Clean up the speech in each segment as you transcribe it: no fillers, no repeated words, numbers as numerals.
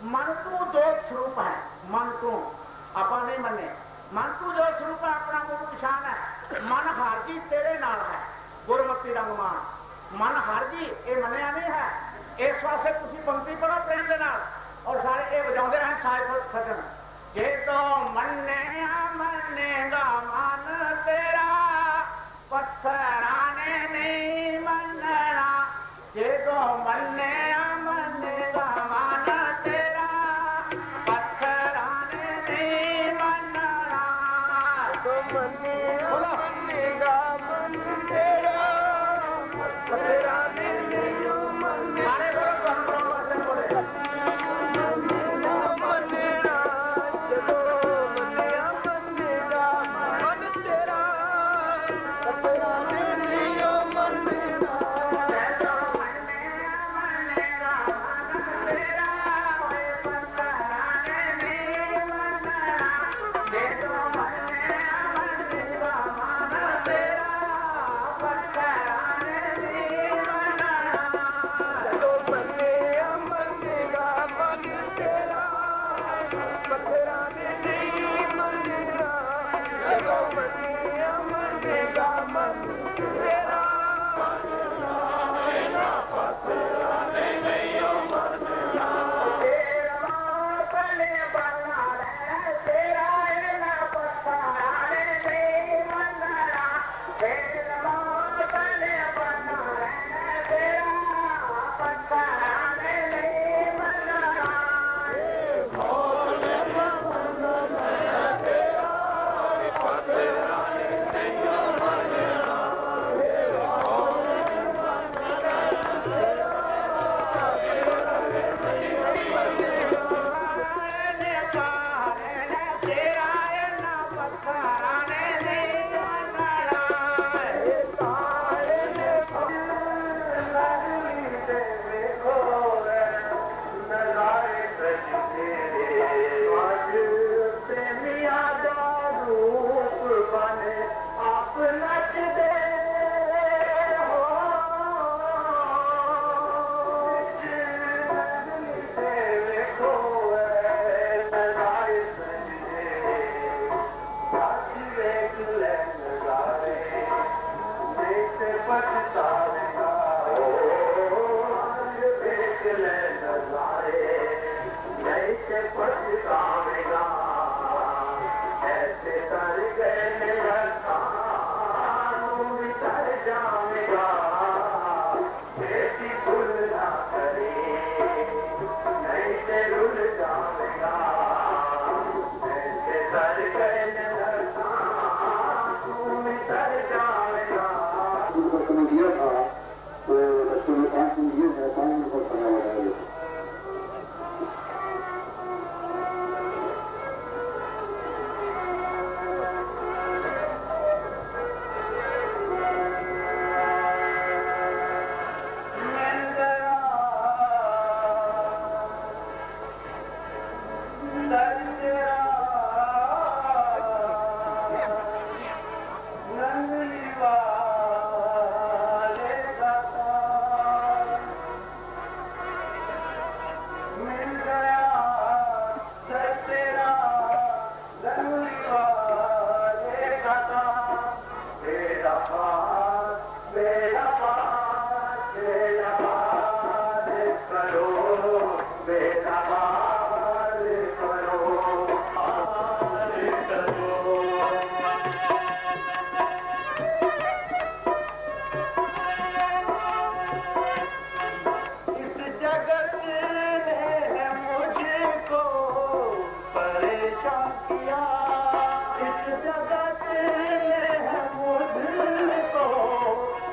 मन तू जो स्वरूप है, मन तू आपा नहीं मने, मन तू जो स्वरूप है अपना मूल पछाण है। मन हार जी तेरे नाल है, गुरमति रंगमान मन हार जी ये मनिया नहीं है। इस वास्ते तुसी पंक्ति पढ़ो प्रेम के नाल और सारे ये बजाते हैं साज सजन। जे तो मनेगा मन तेरा पत्थराने नहीं मनना, जे तो मनेगा मन तेरा पत्थराने नहीं मनना, तो मनेगा मन तेरा पत्थराने नहीं मनना। अरे बोलो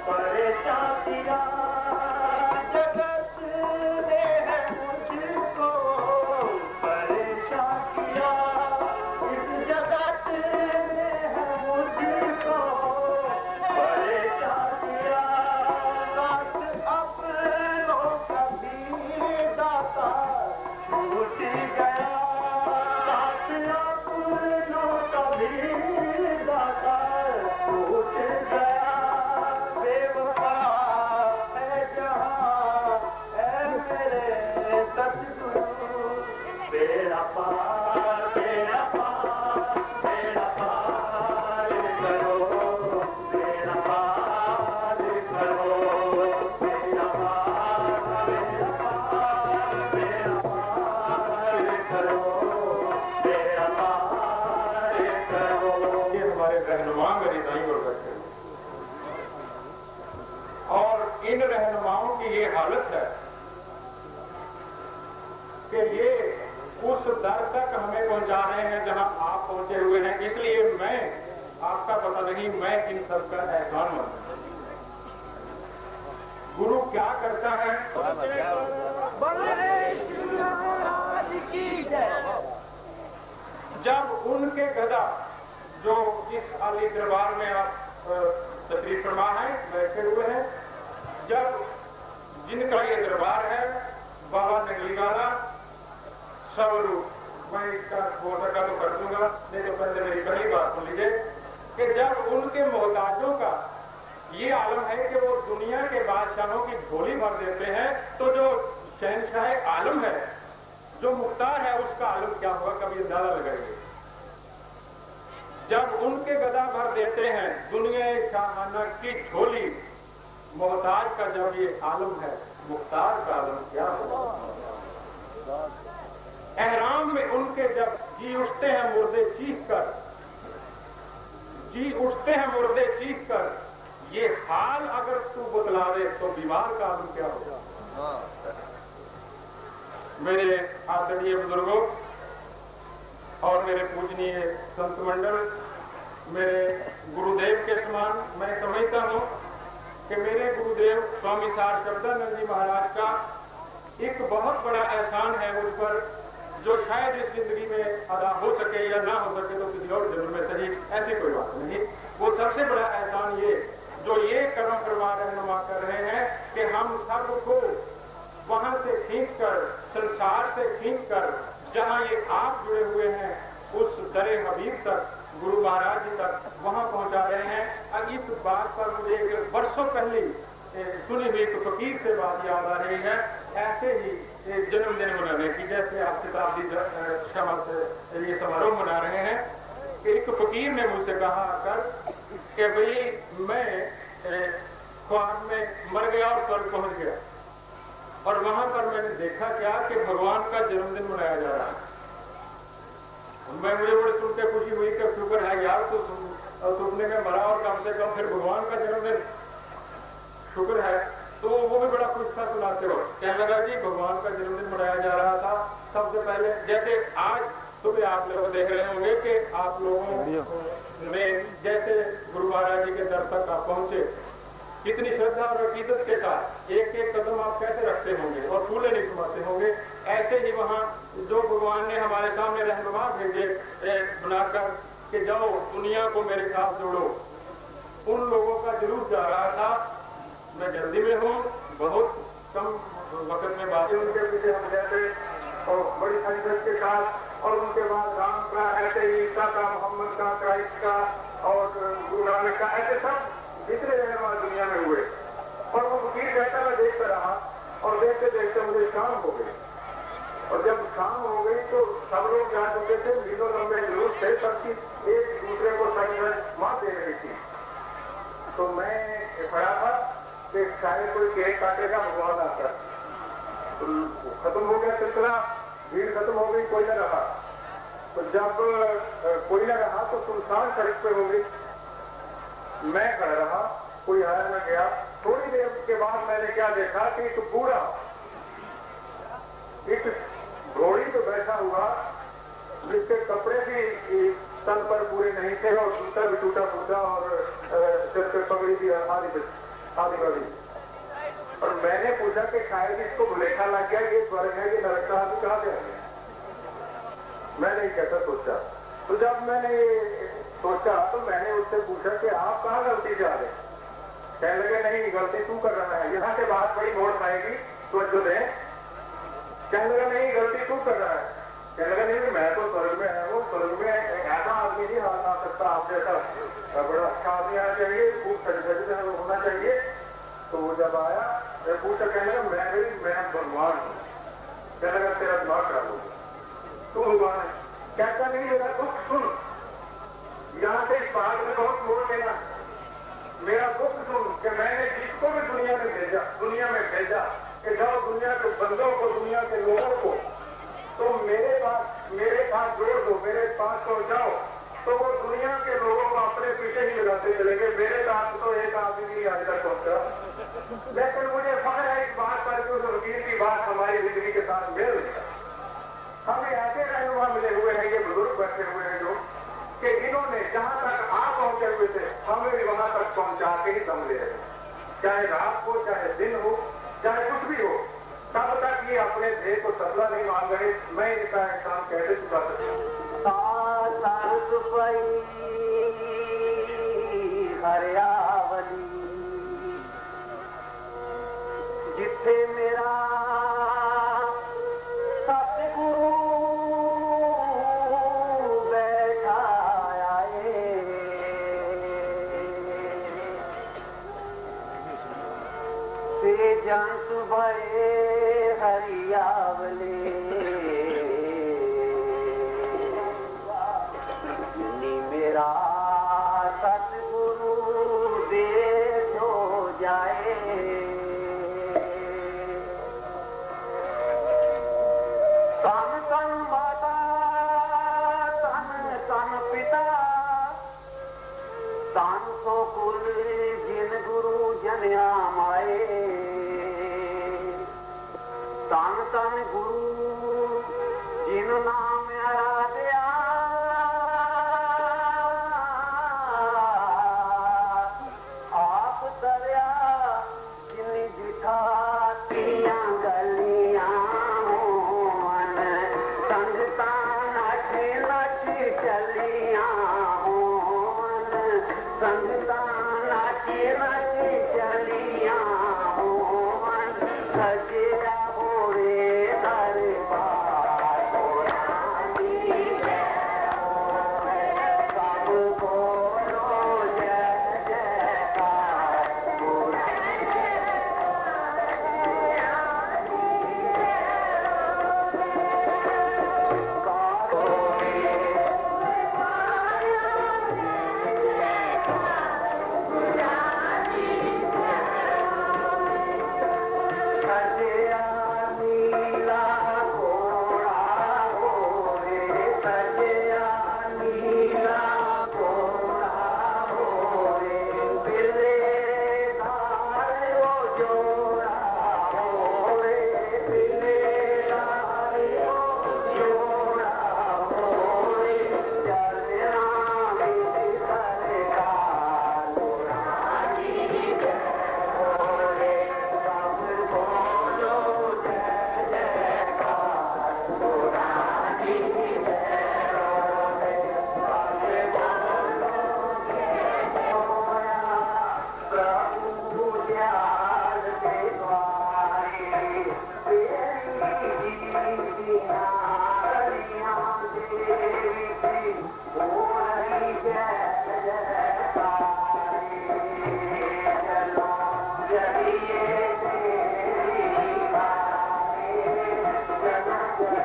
बोले इन रहनुमाओं की ये हालत है कि ये उस दर तक हमें पहुंचा रहे हैं जहां आप पहुंचे हुए हैं। इसलिए मैं, आपका पता नहीं, मैं इन सबका एहसान हूं। गुरु क्या करता है? जब उनके गदा, जो इस आली दरबार में आप तशरीफ फरमा है, बैठे हुए हैं, जब जिनका ये दरबार है, बाबा नगली वाला स्वरूप, मैं इसका हो सका तो कर दूंगा, नहीं तो पहले मेरी पहली बात सुन लीजिए कि जब उनके मोहताजों का ये आलम है कि वो दुनिया के बादशाहों की झोली भर देते हैं, तो जो शहनशाह आलम है, जो मुख्तार है, उसका आलम क्या होगा, कभी अंदाजा लगाइए। जब उनके गदा भर देते हैं दुनिया शाहाना की झोली, मोहताज का जब ये आलम है, मुख्तार का आलम क्या होगा। एहराम में उनके जब जी उठते हैं मुर्दे चीख कर, जी उठते हैं मुर्दे चीख कर, ये हाल अगर तू बतला दे तो बीमार का आलम क्या होगा। मेरे आदरणीय बुजुर्गों और मेरे पूजनीय संत मंडल, मेरे गुरुदेव के समान मैं समझता हूं कि मेरे गुरुदेव स्वामी सार शब्दानंद जी महाराज का एक बहुत बड़ा एहसान है मुझ पर, जो शायद इस जिंदगी में अदा हो सके या ना हो सके तो किसी और जन्म में सही, ऐसी कोई बात नहीं। वो सबसे बड़ा एहसान ये जो ये कर्म फरमा रहनुमा कर रहे हैं कि हम सबको वहां से खींच कर, संसार से खींच कर, जहां ये आप जुड़े हुए हैं उस दरे हबीब तक, गुरु महाराज जी तक, वहां पहुंचा रहे हैं। अब इस बात पर मुझे एक वर्षों पहले सुनी हुई एक फकीर से बात याद आ रही है, ऐसे ही जन्मदिन मनाने की, जैसे आप शताब्दी से ये समारोह मना रहे हैं, एक फकीर ने मुझसे कहा आकर कि भाई मैं ख्वाब में मर गया और स्वर्ग पहुंच गया, और वहां पर मैंने देखा क्या कि भगवान का जन्मदिन मनाया जा रहा है। मुझे बड़े सुन के खुशी हुई कि शुक्र है यार, तो सुनने में मरा और कम से कम फिर भगवान का जन्मदिन, शुक्र है। तो वो भी बड़ा खुश था सुनाते हो, कहने लगा जी भगवान का जन्मदिन मनाया जा रहा था। सबसे पहले जैसे आज सुबह आप लोग देख रहे होंगे कि आप लोगों में जैसे गुरु महाराज जी के दर तक आप पहुंचे, कितनी श्रद्धा और अकीदत के साथ एक एक कदम आप कैसे रखते होंगे और फूले नहीं समाते होंगे, ऐसे ही वहाँ जो भगवान ने हमारे सामने रहनुमा भेजे बनाकर कि जाओ दुनिया को मेरे साथ जोड़ो, उन लोगों का जुलूस जा रहा था। मैं जल्दी में हूँ, बहुत कम वक्त में बातें उनके पीछे हम जाते और बड़ी संगत के साथ, और उनके बाद राम का, ऐसे ही ईसा का, मोहम्मद का, क्राइस्ट का और गुरु नानक का, ऐसे सब जितने रहनुमा दुनिया में हुए। और वो फकीर कहता मैं देखता रहा और देखते देखते मुझे शाम हो गई, और जब शाम हो गई तो सब लोग जा चुके थे, मीलों लंबे जुलूस थे, सबकी एक दूसरे को संगत मार दे रही थी। तो मैं खड़ा था कि शायद कोई केक काटेगा, भगवान आता। तो खत्म हो गया सिलसिला, भीड़ खत्म हो गई, कोई न रहा। तो जब कोई न रहा तो सुनसान सड़क पे हो गई, मैं खड़ा रहा, कोई आया न गया। थोड़ी देर के बाद मैंने क्या देखा कि एक बूढ़ा एक घोड़ी पे बैठा हुआ, जिसके कपड़े भी तन पर पूरे नहीं थे और जूता भी टूटा फूटा और सिर पे पगड़ी भी आदि वाली। और मैंने पूछा कि शायद इसको भुलेखा लग गया, ये स्वर्ग है कि नरक का आदमी कहाँ से आ गया। मैंने कैसा सोचा। तो जब मैंने ये सोचा तो मैंने उससे पूछा कि आप कहाँ गलती से आ गए। कहने लगे नहीं, गलती तू कर रहा है, यहाँ से बात बड़ी मोड़ पाएगी तो जो दे। कहने लगा नहीं, गलती तू कर रहा है। कहने लगा नहीं, मैं तो स्वर्ग में है, वो स्वर्ग में ऐसा आदमी नहीं आ सकता, आप जैसा बड़ा अच्छा आदमी आना चाहिए, खूब सज होना चाहिए। तो वो जब आया मैं पूछा, कहने लगा मैं भगवान हूँ। कहने लगा तेरा दिमाग खराब हो गया, तू भगवान है। कहता नहीं, मेरा दुख सुन, यहाँ से इस पहाड़ में बहुत मोड़ लेना, मेरा दुख सुन कि मैंने जिसको भी दुनिया में भेजा कि जाओ दुनिया के बंदों को, दुनिया के लोगों को तो मेरे पास जोड़ दो, मेरे पास पहुंचाओ। तो वो दुनिया के लोगों को अपने पीछे ही लगाते चलेंगे। मेरे पास तो एक आदमी नहीं आज तक पहुंचा, लेकिन चाहे रात हो चाहे दिन हो चाहे कुछ भी हो, तब तक ये अपने ध्येय को सफला नहीं मान रहे। मैं इनका एहसान कैसे चुका सकता हरियावली जिथे मेरा सतगुरु बैठा आए, से जंत भये हरियावली जिनी मेरा सतगुरु देखो जाए। तन तन माता तन तन पिता तन तो कुल जिन गुरु जनिया माए, तन तन गुरु जिन नाम आराध्या, आप दरिया जिन जिठा तिया गलियां होवन, संगता नच नच चलियां होवन, संगता नच नच चलियां होवन, सजिया होवे दरबार पुरानी है होवे, सब बोलो जय जयकार पुरानी सजिया नीला घोड़ा होवे, सजिया नीला घोड़ा होवे, बिलेदार वो जोड़ा होवे, बिलेदार वो जोड़ा होवे, चलना मेरी सरकार पुरानी है होवे, सब बोलो जय जयकार पुरानी है होवे, सब बोलो प्रभु दयाल के द्वारे तेरी नारियां देवी थी, हो रही जय जयकारे, चलो जलिए तेरी बारे, चलो जलिए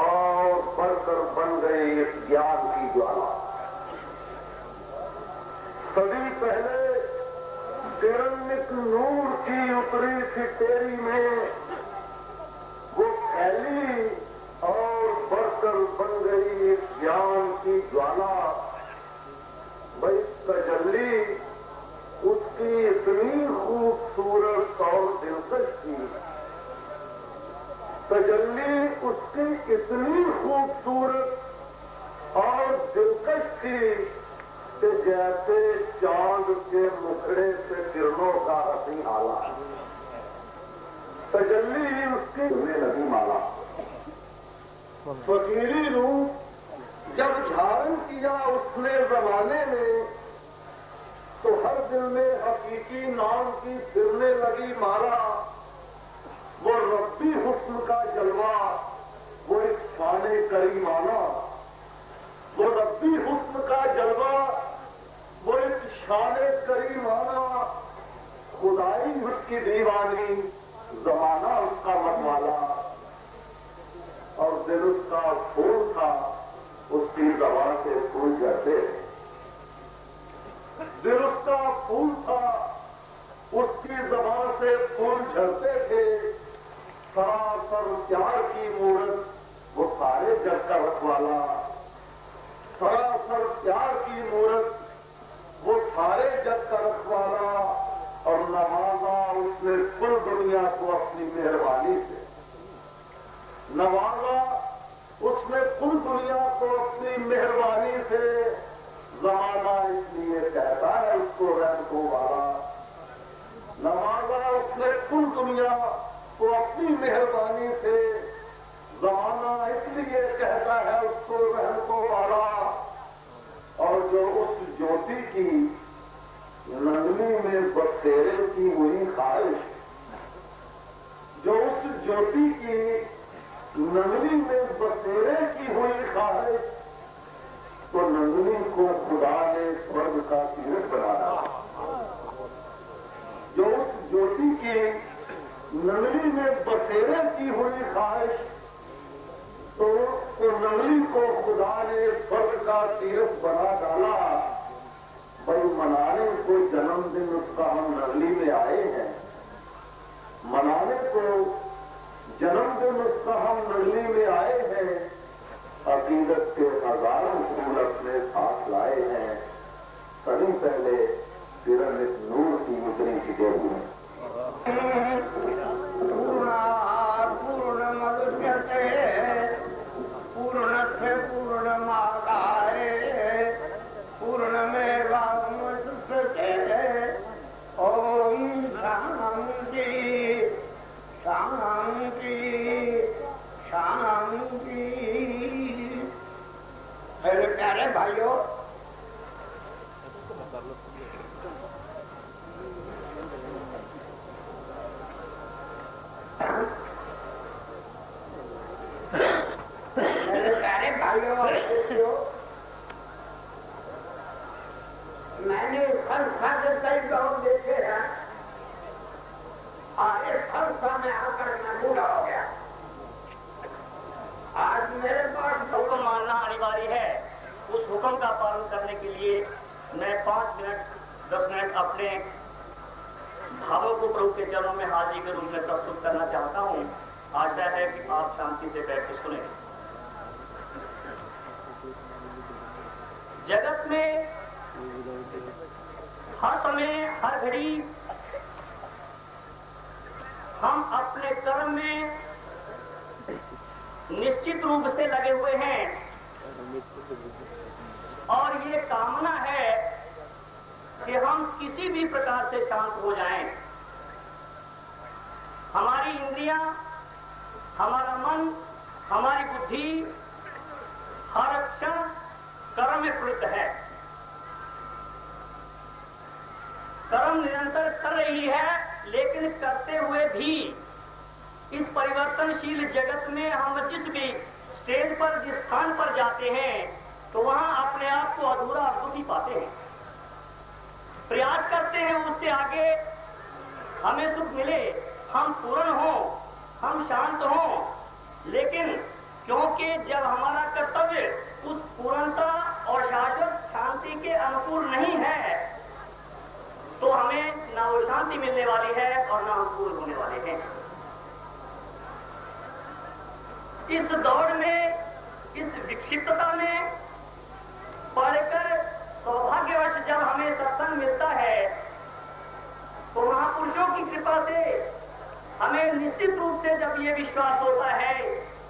और बढ़कर बन गई इस ज्ञान की ज्वाला। सदी पहले तिरंगित नूर की उतरी थी तेरी में, वो फैली और बढ़कर बन गई इस ज्ञान की ज्वाला। भाई तजल्ली उसकी इतनी खूबसूरत और दिलकश थी, तजल्ली उसकी इतनी खूबसूरत और दिलकश थी कि जैसे चांद के मुखड़े से किरणों का हसी आला। तजल्ली ही उसकी नदी माला। फकीरी रूप जब धारण किया उसने जमाने में, तो हर दिल में हकीकी नाम की फिरने लगी माला। वो रब्बी हुस्न का जलवा, वो एक शाने करीमाना, वो रब्बी हुस्न का जलवा, वो एक शाने करीमाना, खुदाई उसकी दीवानी, जमाना उसका मतवाला, और दिल उसका फूल था, उसकी जबान से फूल झड़ते। दिल उसका फूल था, उसकी जबान से फूल उछलते थे, सरासर प्यार की मूर्त वो सारे जग का रखवाला, सरासर प्यार की मूर्त वो सारे जग का रखवाला, और नवाजा उसने कुल दुनिया को अपनी मेहरबानी से, नवाजा उसने कुल दुनिया को अपनी मेहरबानी से। जमाना इसलिए कहता है उसको रहम को वाला, नवाजा उसने कुल दुनिया को अपनी मेहरबानी से, जमाना इसलिए कहता है उसको रहम को वाला। और जो उस ज्योति की नंगनी में बसेरे की हुई ख्वाहिश, जो उस ज्योति की नंगनी में बसेरे की हुई ख्वाहिश, तो नंगनी को खुदा ने स्वर्ग का तीर्थ बनाया। जो उस ज्योति की नंगनी में बसेरे की हुई ख्वाहिश, तो नंगनी को खुदा ने स्वर्ग का तीर्थ बना डाला। भाई मनाने को जन्मदिन उसका हम नगली में आए हैं, मनाने को जन्मदिन उसका हम नगली में आए हैं, अकीदत के हजारों फूल अपने साथ लाए हैं। सदी पहले पिरामिड नूर की उतरी छिटे हुए पूर्णस्य पूर्णमादाय पूर्णमेवावशिष्यते। ओम शांति शांति शांति। मेरे प्यारे भाइयों, मेरे प्यारे भाइयों और बहनों, मैंने संस्था के कई गांव देखे हैं और इस संस्था में आकर मैं बूढ़ा हो गया। आज मेरे पास हुक्म मानना अनिवार्य है। उस हुक्म का पालन करने के लिए मैं 5 मिनट 10 मिनट अपने भावों को प्रभु के चरणों में हाजिरी के रूप में प्रस्तुत करना चाहता हूँ। आशा है कि आप शांति से बैठ के सुने। जगत में हर समय हर घड़ी हम अपने कर्म में निश्चित रूप से लगे हुए हैं और ये कामना है कि हम किसी भी प्रकार से शांत हो जाएं। हमारी इंद्रियां, हमारा मन, हमारी बुद्धि हर क्षण कर्म में प्रवृत्त है। कर्म निरंतर कर रही है, लेकिन करते हुए भी इस परिवर्तनशील जगत में हम जिस भी स्टेज पर, जिस स्थान पर जाते हैं, तो वहां अपने आप को अधूरा अद्भुत पाते हैं। प्रयास करते हैं उससे आगे हमें सुख मिले, हम पूर्ण हो, हम शांत हो, लेकिन क्योंकि जब हमारा कर्तव्य उस पूर्णता और शाश्वत शांति के अनुकूल नहीं है, तो हमें ना वो शांति मिलने वाली है और ना हम पूर्ण होने वाले हैं। इस दौड़ में, इस विक्षिप्तता में पढ़कर सौभाग्यवश जब हमें सत्संग मिलता है, तो महापुरुषों की कृपा से हमें निश्चित रूप से जब ये विश्वास होता है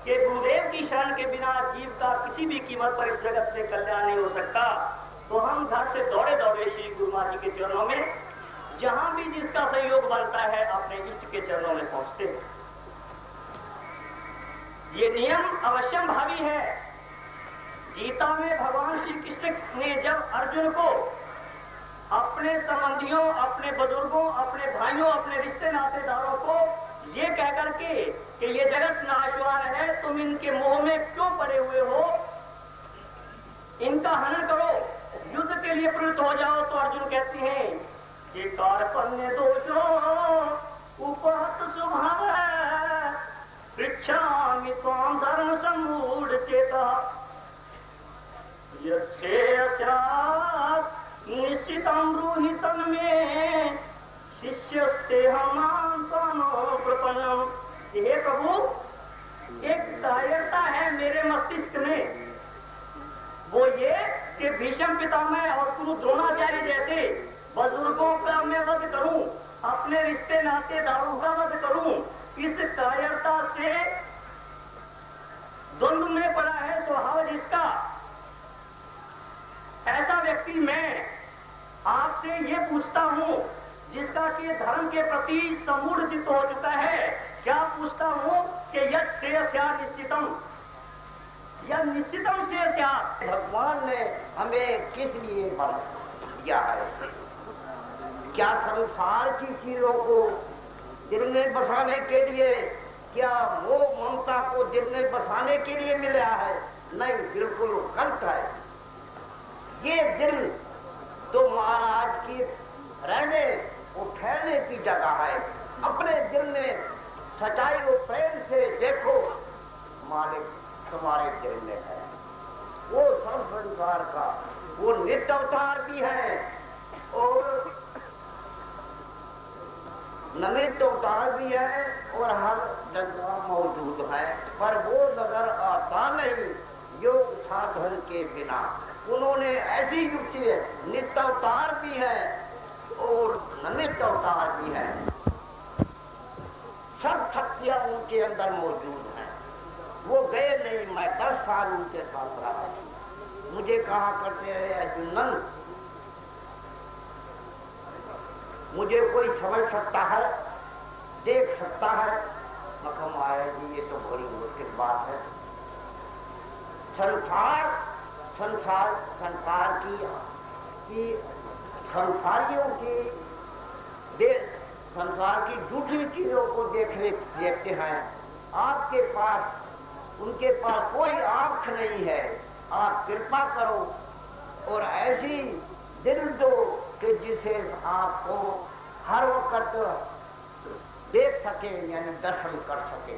कि गुरुदेव की शरण के बिना जीव का किसी भी कीमत पर इस जगत से कल्याण नहीं हो सकता, तो हम घर से दौड़े दौड़े श्री गुरु माँ जी के चरणों में, जहां भी जिसका सहयोग बनता है, अपने इष्ट के चरणों में पहुंचते हैं। ये नियम अवश्यम भावी है। गीता में भगवान श्री कृष्ण ने जब अर्जुन को अपने संबंधियों, अपने बुजुर्गों, अपने भाइयों, अपने रिश्ते नातेदारों को ये कहकर के कि ये जगत नाशवान है, तुम इनके मोह में क्यों पड़े हुए हो, इनका हनन करो, युद्ध के लिए प्रवृत्त हो जाओ, तो अर्जुन कहते हैं कि कार्पण्य दोषो उपहत स्वभाव पृच्छामि त्वां धर्म सम्मूढ़ चेता यच्छेयस्यात् निश्चितं ब्रूहि तन्मे शिष्यस्तेऽहं त्वां अपने रिश्ते नाते दारूगामद करूं, इस कायरता से द्वंद्व में पड़ा है स्वभाव जिसका, ऐसा व्यक्ति मैं आपसे ये पूछता हूं जिसका कि धर्म के प्रति समूढ़ चित्त हो चुका है, क्या पूछता हूं कि यत् श्रेयस्या निश्चितम या निश्चितम श्रेयस्या। भगवान ने हमें किस लिए दिया है? क्या संसार की चीजों को दिल में बसाने के लिए, क्या मोह ममता को दिल में बसाने के लिए मिला है? नहीं, बिल्कुल गलत है। ये दिल तो महाराज की रहने और ठहरने की जगह है। अपने दिल में सच्चाई और प्रेम से देखो, मालिक तुम्हारे दिल में है। वो सब संसार का वो नित्य अवतार भी है और नमित अवतार भी है और हर जगह मौजूद है, पर वो नजर आता नहीं योग साधन के बिना। उन्होंने ऐसी युक्ति है, नित्य अवतार भी है और नमित अवतार भी है। सब शक्तियां उनके अंदर मौजूद हैं। वो गए नहीं, मैं 10 साल उनके साथ रहा। मुझे कहा करते हैं अर्जुनन, मुझे कोई समझ सकता है, देख सकता है? मकम आया जी, ये तो बड़ी मुश्किल बात है। संसार की संसारियों की संसार की झूठी चीजों को देखते हैं। आपके पास, उनके पास कोई आंख नहीं है। आप कृपा करो और ऐसी दिल दो कि जिसे आपको हर वक्त देख सके, यानी दर्शन कर सके।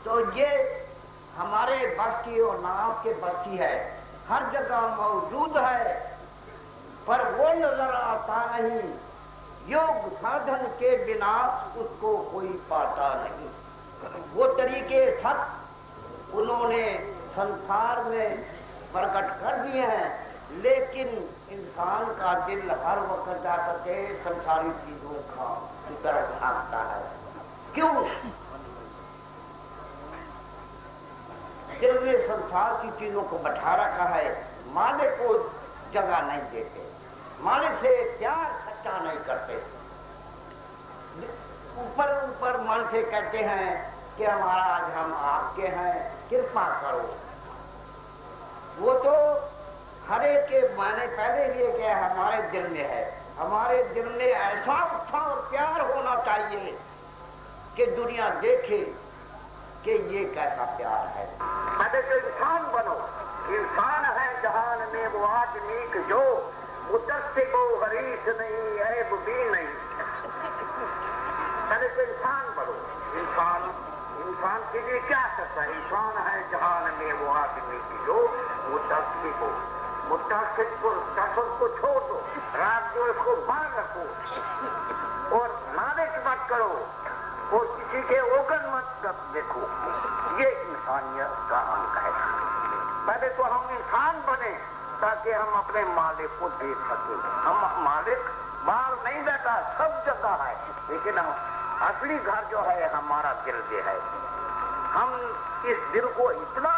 तो ये हमारे बस की और ना आपके बस की है। हर जगह मौजूद है पर वो नजर आता नहीं। योग साधन के बिना उसको कोई पाता नहीं। वो तरीके सब उन्होंने संसार में प्रकट कर दिए हैं, लेकिन इंसान का दिल हर वक्त जाकर के संसारी चीजों की तरफ भागता है। क्यों? दिल में संसार की चीजों को बैठा रखा है, मालिक को जगह नहीं देते, मालिक से प्यार सच्चा नहीं करते। ऊपर ऊपर मन से कहते हैं कि महाराज हम आपके हैं, कृपा करो। वो तो हरे के माने पहले लिए कि हमारे दिल में है। हमारे दिल में ऐसा उत्साह और प्यार होना चाहिए कि दुनिया देखे कि ये कैसा प्यार है। अरे जो इंसान बनो, इंसान है जहान में वो आदमी जो मुद्दत को हरीश नहीं ऐब भी नहीं। अरे जो इंसान बनो, इंसान के लिए क्या करता है? इंसान है जहान में वो आदमी की जो मुद्दत को छोड़ दो, रात जो इसको बांध रखो और नारेक मत करो और किसी के ओगन मत देखो। ये इंसानियत का अंग है। पहले तो हम इंसान बने ताकि हम अपने मालिक को देख सके। हम मालिक बाहर नहीं बैठा, सब जगह है, लेकिन असली घर जो है हमारा दिल जो है। हम इस दिल को इतना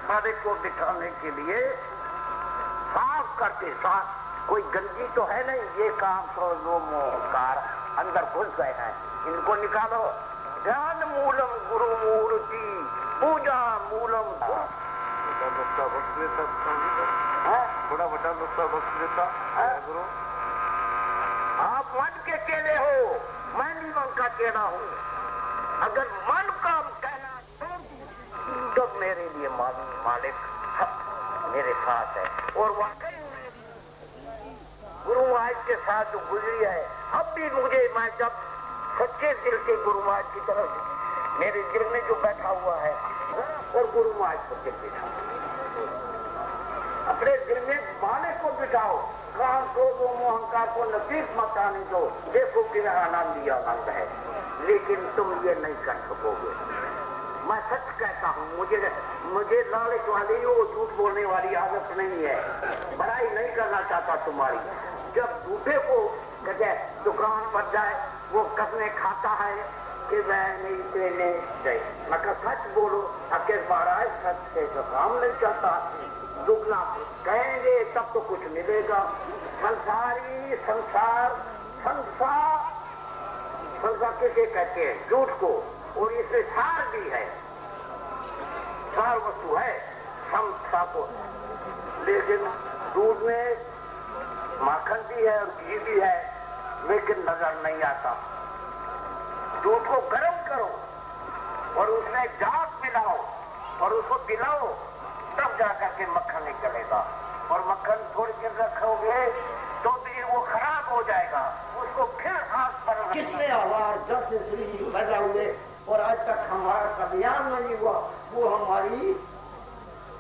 मालिक को दिखाने के लिए साफ करते, साफ कोई गंदगी तो है नहीं। ये काम क्रोधो मोहकार अंदर घुस गए हैं, इनको निकालो। ध्यान मूलम गुरु मूर्ति पूजा मूलम। थोड़ा बड़ा नुस्खा बख्श देता गुरु। आप मन के केले हो, मैं नहीं मन का केला हूँ। अगर मन का कहना तो मेरे लिए मालिक मेरे साथ है। और वाकई गुरु महाराज के साथ जो गुजरी है, अब भी मुझे, मैं जब सच्चे दिल से गुरु महाराज की तरफ मेरे दिल में जो बैठा हुआ है और गुरु महाराज को बैठा, अपने दिल में मालिक को बिठाओ। कहा क्रोध मोहंकार को नसीब मत आने दो। देखो कि आनंद ही आनंद है, लेकिन तुम ये नहीं कर सकोगे। मैं सच कहता हूँ, मुझे लालच वाली वो झूठ बोलने वाली आदत नहीं है, बड़ाई नहीं करना चाहता तुम्हारी। जब झूठे को कहे दुकान पर जाए वो कसने खाता है कि मैं नहीं देने गई, मैं कहा सच बोलो, अकेले महाराज सच से तो काम नहीं चलता, दुगना कहेंगे तब तो कुछ मिलेगा। संसारी संसार किसे कहते हैं? झूठ को, और इसमें सार भी है, सार वस्तु है संसार को। लेकिन दूध में माखन भी है और घी भी है, लेकिन नजर नहीं आता। दूध को गर्म करो और उसमें जाग मिलाओ और उसको पिलाओ, तब जाकर के मक्खन निकलेगा। और मक्खन थोड़ी देर रखोगे तो भी वो खराब हो जाएगा, उसको फिर आग पर कितने आवाज जब से श्री जी पैदा हुए और आज तक हमारा कल्याण नहीं हुआ, वो हमारी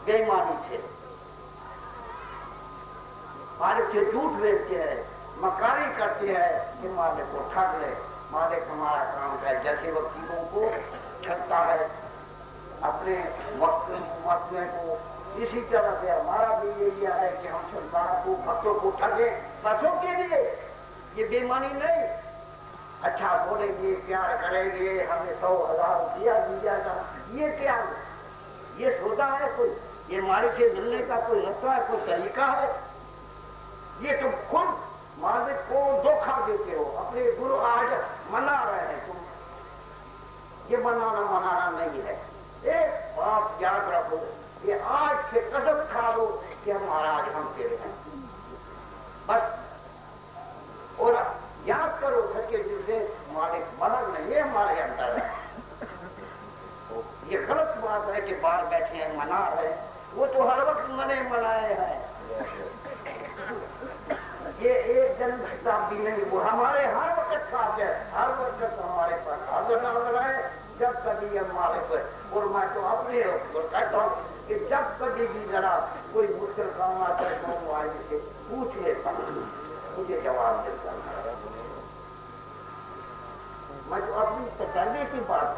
बेईमानी थे। मालिक से झूठ बेचते हैं, मकारी करते हैं कि मालिक को ठग ले, मालिक हमारा काम करे। जैसे वकीलों को ठगता है अपने वक्त में को, इसी तरह से हमारा भी यही है कि हम सरकार को भक्तों को ठगे पैसों के लिए। ये बेईमानी नहीं, अच्छा बोलेंगे, प्यार करेंगे, हमें 100,000 रुपया दिया जाएगा, ये क्या है? ये सौदा है कोई? ये मालिक से मिलने का कोई रास्ता है, कोई तरीका है? ये तुम खुद मालिक को धोखा देते हो। अपने गुरु आज मना रहे हैं तुम, ये मनाना नहीं है। एक बात याद रखो, ये आज से कसम खा लो कि हम महाराज हम तेरे हैं, बस। और याद करो सच्चे दिल से, मालिक मना नहीं, ये हमारे अंदर है। ये गलत बात है कि बाहर बैठे हैं मना रहे, वो तो हर वक्त मनाए हैं। ये एक जन्म शताब्दी नहीं, वो हमारे हर वक्त साथ है, हर वक्त हमारे पास हाजिर है। जब कभी हम मालिक है, और मैं तो अपने कहता हूँ कि जब कभी भी जरा कोई मुश्किल काम आता है तो मालिक से पूछ लेता हूँ, मुझे जवाब देता हूँ। मैं तो अपनी तजर्बे की बात